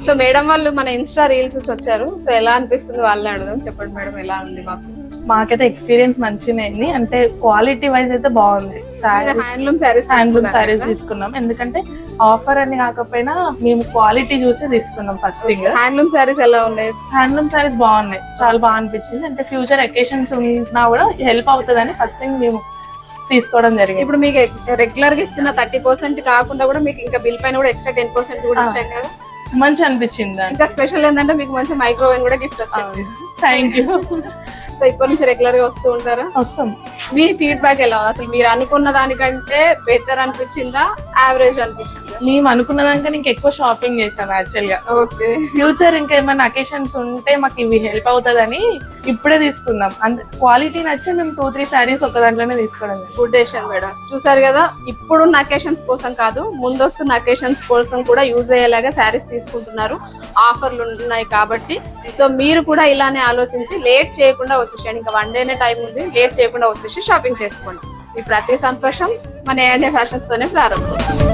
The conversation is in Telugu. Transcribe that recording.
సో మేడం వాళ్ళు మన ఇన్స్టా రీల్ చూసి వచ్చారు. సో ఎలా అనిపిస్తుంది వాళ్ళని అడుగుదాం. చెప్పండి మేడం, ఎలా ఉంది? మాకైతే ఎక్స్పీరియన్స్ మంచిగా అయింది. అంటే క్వాలిటీ వైజ్ అయితే బాగుంది. హ్యాండ్లూమ్ సారీస్ తీసుకున్నాం. ఎందుకంటే ఆఫర్ అని కాకపోయినా మేము క్వాలిటీ చూసి తీసుకున్నాం. ఫస్ట్ థింగ్ హ్యాండ్లూమ్ సారీస్ ఎలా ఉన్నాయి? హ్యాండ్లూమ్ సారీస్ బాగున్నాయి, చాలా బాగా అనిపించింది. అంటే ఫ్యూచర్ అకేషన్స్ ఉన్నా కూడా హెల్ప్ అవుతుందని ఫస్ట్ థింగ్ మేము తీసుకోవడం జరిగింది. ఇప్పుడు మీకు రెగ్యులర్ గా ఇస్తున్న 30% కాకుండా కూడా మీకు ఇంకా బిల్ పైన కూడా ఎక్స్ట్రా 10% కూడా ఇచ్చాం కదా, మంచి అనిపించింది. ఇంకా స్పెషల్ ఏంటంటే మీకు మంచి మైక్రోవేవ్ కూడా గిఫ్ట్ వచ్చింది. Thank you. సో ఇప్పటి నుంచి రెగ్యులర్ గా వస్తూ ఉంటారా? వస్తాం. మీ ఫీడ్బ్యాక్ ఎలా? అసలు మీరు అనుకున్న దానికంటే బెటర్ అనిపించిందా, యావరేజ్ అనిపించిందా? మేము అనుకున్న దానికంటే ఇంకా ఎక్కువ షాపింగ్ చేసాం యాక్చువల్ గా. ఓకే, ఫ్యూచర్ ఇంకా ఏమైనా అకేషన్స్ ఉంటే మాకు ఇవి హెల్ప్ అవుతుందని ఇప్పుడే తీసుకున్నాం. అంత క్వాలిటీ నచ్చి మేము 2-3 సారీస్ ఒక దాంట్లోనే తీసుకోవడం. Good decision madam. చూసారు కదా, ఇప్పుడున్న అకేషన్స్ కోసం కాదు, ముందొస్తున్న అకేషన్స్ కోసం కూడా యూజ్ అయ్యేలాగా శారీస్ తీసుకుంటున్నారు. ఆఫర్లు ఉన్నాయి కాబట్టి సో మీరు కూడా ఇలానే ఆలోచించి లేట్ చేయకుండా వచ్చేసేయండి. ఇంకా 1 డేనే టైం ఉంది, లేట్ చేయకుండా వచ్చేసి షాపింగ్ చేసుకోండి. మీ ప్రతి సంతోషం మన A&A ఫ్యాషన్స్ తోనే ప్రారంభం.